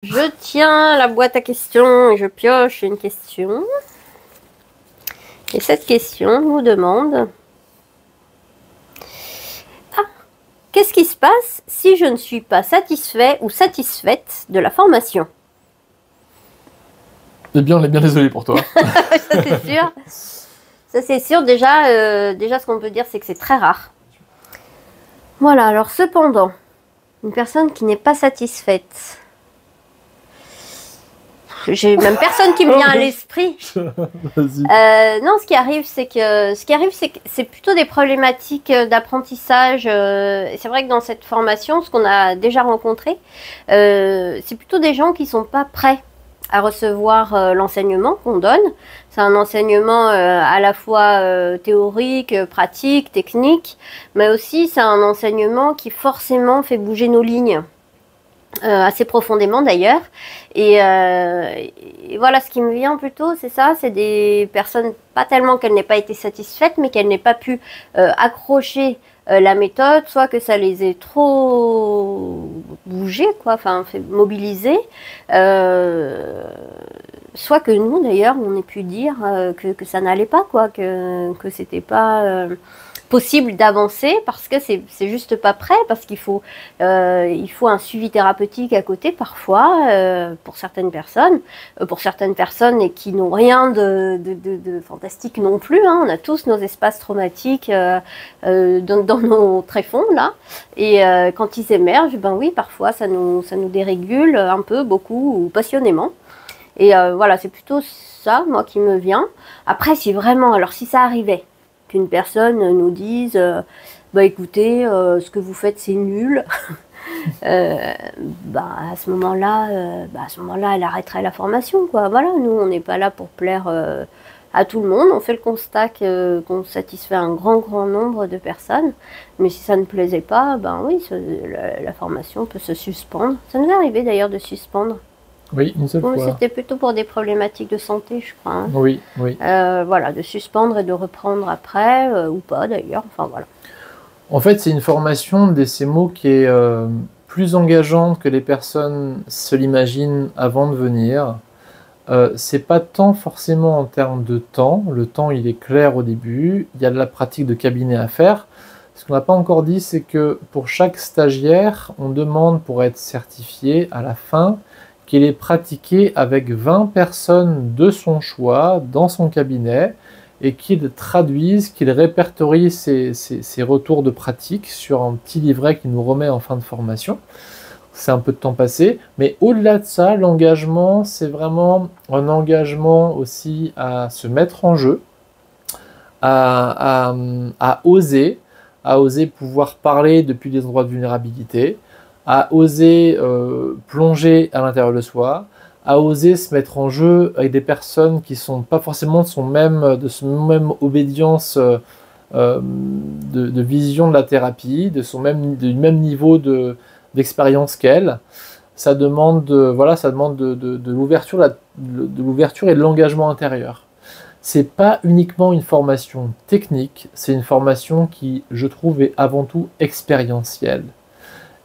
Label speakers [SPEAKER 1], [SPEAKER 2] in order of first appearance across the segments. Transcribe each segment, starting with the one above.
[SPEAKER 1] Je tiens la boîte à questions et je pioche une question. Et cette question nous demande... Ah, qu'est-ce qui se passe si je ne suis pas satisfait ou satisfaite de la formation?
[SPEAKER 2] Eh bien, on est bien désolé pour toi.
[SPEAKER 1] Ça c'est sûr. Ça c'est sûr. Déjà, ce qu'on peut dire, c'est que c'est très rare. Voilà, alors cependant, une personne qui n'est pas satisfaite... J'ai même personne qui me vient à l'esprit. Non, ce qui arrive, c'est que c'est plutôt des problématiques d'apprentissage. C'est vrai que dans cette formation, ce qu'on a déjà rencontré, c'est plutôt des gens qui sont pas prêts à recevoir l'enseignement qu'on donne. C'est un enseignement à la fois théorique, pratique, technique, mais aussi c'est un enseignement qui forcément fait bouger nos lignes. Assez profondément d'ailleurs. Et voilà, ce qui me vient plutôt, c'est ça, c'est des personnes, pas tellement qu'elles n'aient pas été satisfaites, mais qu'elles n'aient pas pu accrocher la méthode, soit que ça les ait trop bougé, quoi, enfin fait mobiliser, soit que nous d'ailleurs, on ait pu dire que ça n'allait pas, quoi, que c'était pas possible d'avancer parce que c'est juste pas prêt, parce qu'il faut un suivi thérapeutique à côté parfois pour certaines personnes et qui n'ont rien de fantastique non plus, hein. On a tous nos espaces traumatiques dans nos tréfonds là, et quand ils émergent, ben oui, parfois ça nous dérégule un peu, beaucoup ou passionnément. Et voilà, c'est plutôt ça, moi, qui me vient. Après, si vraiment, alors si ça arrivait qu'une personne nous dise bah écoutez, ce que vous faites c'est nul, bah à ce moment-là, elle arrêterait la formation, quoi. Voilà, nous on n'est pas là pour plaire à tout le monde. On fait le constat qu'on satisfait un grand nombre de personnes, mais si ça ne plaisait pas, ben oui, la formation peut se suspendre. Ça nous est arrivé d'ailleurs de suspendre.
[SPEAKER 2] Oui, une seule fois.
[SPEAKER 1] C'était plutôt pour des problématiques de santé, je crois, hein.
[SPEAKER 2] Oui, oui.
[SPEAKER 1] Voilà, de suspendre et de reprendre après, ou pas d'ailleurs, enfin voilà.
[SPEAKER 2] En fait, c'est une formation des CMO qui est plus engageante que les personnes se l'imaginent avant de venir. C'est pas tant forcément en termes de temps. Le temps, il est clair au début. Il y a de la pratique de cabinet à faire. Ce qu'on n'a pas encore dit, c'est que pour chaque stagiaire, on demande pour être certifié à la fin qu'il ait pratiqué avec 20 personnes de son choix dans son cabinet et qu'il traduise, qu'il répertorie ses retours de pratique sur un petit livret qu'il nous remet en fin de formation. C'est un peu de temps passé, mais au-delà de ça, l'engagement, c'est vraiment un engagement aussi à se mettre en jeu, à oser pouvoir parler depuis des endroits de vulnérabilité, à oser plonger à l'intérieur de soi, à oser se mettre en jeu avec des personnes qui ne sont pas forcément de son même obédience de vision de la thérapie, du même niveau d'expérience qu'elle. Ça demande de l'ouverture et de l'engagement intérieur. C'est pas uniquement une formation technique, c'est une formation qui, je trouve, est avant tout expérientielle.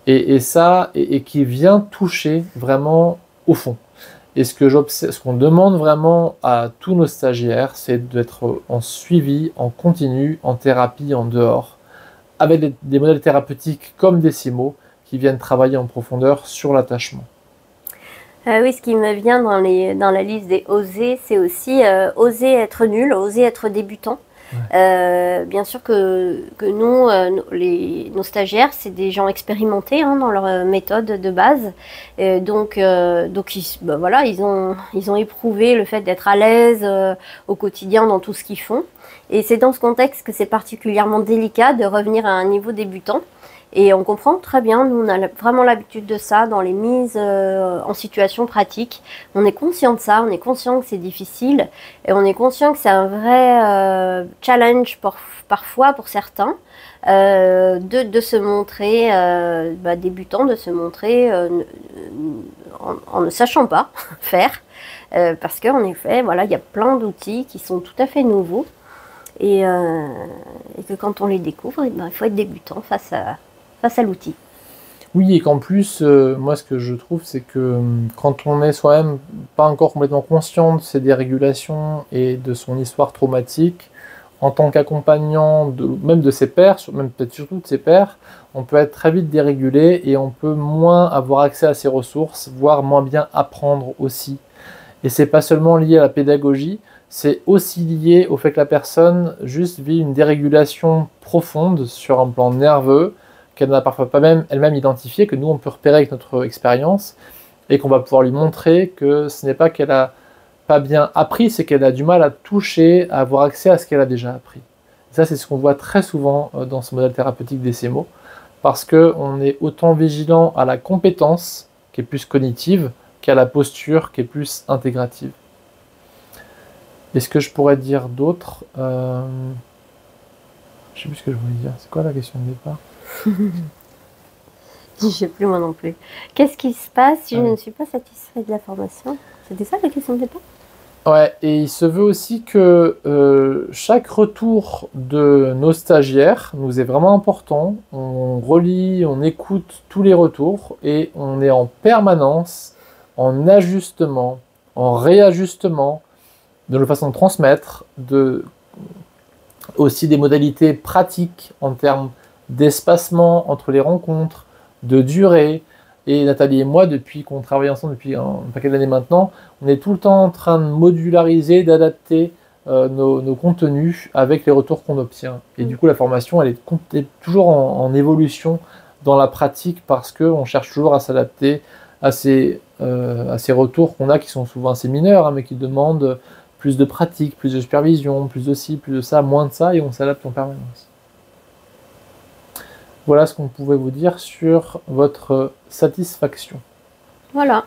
[SPEAKER 2] Et qui vient toucher vraiment au fond. Et ce qu'on demande vraiment à tous nos stagiaires, c'est d'être en suivi, en continu, en thérapie, en dehors, avec des modèles thérapeutiques comme des CIMO qui viennent travailler en profondeur sur l'attachement.
[SPEAKER 1] Oui, ce qui me vient dans la liste des oser, c'est aussi oser être nul, oser être débutant. Ouais. Bien sûr que nous, nos stagiaires, c'est des gens expérimentés, hein, dans leur méthode de base. Donc voilà, ils ont éprouvé le fait d'être à l'aise au quotidien dans tout ce qu'ils font. Et c'est dans ce contexte que c'est particulièrement délicat de revenir à un niveau débutant. Et on comprend très bien, nous on a vraiment l'habitude de ça dans les mises en situation pratique. On est conscient de ça, on est conscient que c'est difficile et on est conscient que c'est un vrai challenge parfois pour certains de se montrer débutant, de se montrer en ne sachant pas faire. Parce qu'en effet, voilà, il y a plein d'outils qui sont tout à fait nouveaux et que quand on les découvre, il faut être débutant face à l'outil.
[SPEAKER 2] Oui, et qu'en plus, moi, ce que je trouve, c'est que quand on est soi-même pas encore complètement conscient de ses dérégulations et de son histoire traumatique, en tant qu'accompagnant même de ses pairs, même peut-être surtout de ses pairs, on peut être très vite dérégulé et on peut moins avoir accès à ses ressources, voire moins bien apprendre aussi. Et c'est pas seulement lié à la pédagogie, c'est aussi lié au fait que la personne juste vit une dérégulation profonde sur un plan nerveux, qu'elle n'a parfois pas même elle-même identifié, que nous on peut repérer avec notre expérience, et qu'on va pouvoir lui montrer que ce n'est pas qu'elle a pas bien appris, c'est qu'elle a du mal à toucher, à avoir accès à ce qu'elle a déjà appris. Et ça, c'est ce qu'on voit très souvent dans ce modèle thérapeutique des CMO, parce qu'on est autant vigilant à la compétence, qui est plus cognitive, qu'à la posture, qui est plus intégrative. Est-ce que je pourrais dire d'autres Je ne sais plus ce que je voulais dire. C'est quoi la question de départ?
[SPEAKER 1] Je ne sais plus moi non plus. Qu'est-ce qui se passe si je ne suis pas satisfait de la formation? C'était ça la question de départ?
[SPEAKER 2] Ouais, et il se veut aussi que chaque retour de nos stagiaires nous est vraiment important. On relit, on écoute tous les retours et on est en permanence en ajustement, en réajustement de la façon de transmettre, aussi des modalités pratiques en termes d'espacement entre les rencontres, de durée. Et Nathalie et moi, depuis qu'on travaille ensemble depuis un paquet d'années maintenant, on est tout le temps en train de modulariser, d'adapter nos contenus avec les retours qu'on obtient. Et du coup, la formation, elle est toujours en évolution dans la pratique parce qu'on cherche toujours à s'adapter à ces retours qu'on a qui sont souvent assez mineurs, hein, mais qui demandent plus de pratique, plus de supervision, plus de ci, plus de ça, moins de ça, et on s'adapte en permanence. Voilà ce qu'on pouvait vous dire sur votre satisfaction.
[SPEAKER 1] Voilà.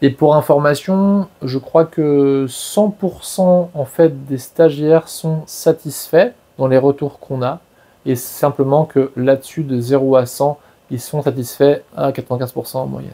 [SPEAKER 2] Et pour information, je crois que 100% en fait des stagiaires sont satisfaits dans les retours qu'on a, et simplement que là-dessus, de 0 à 100, ils sont satisfaits à 95% en moyenne.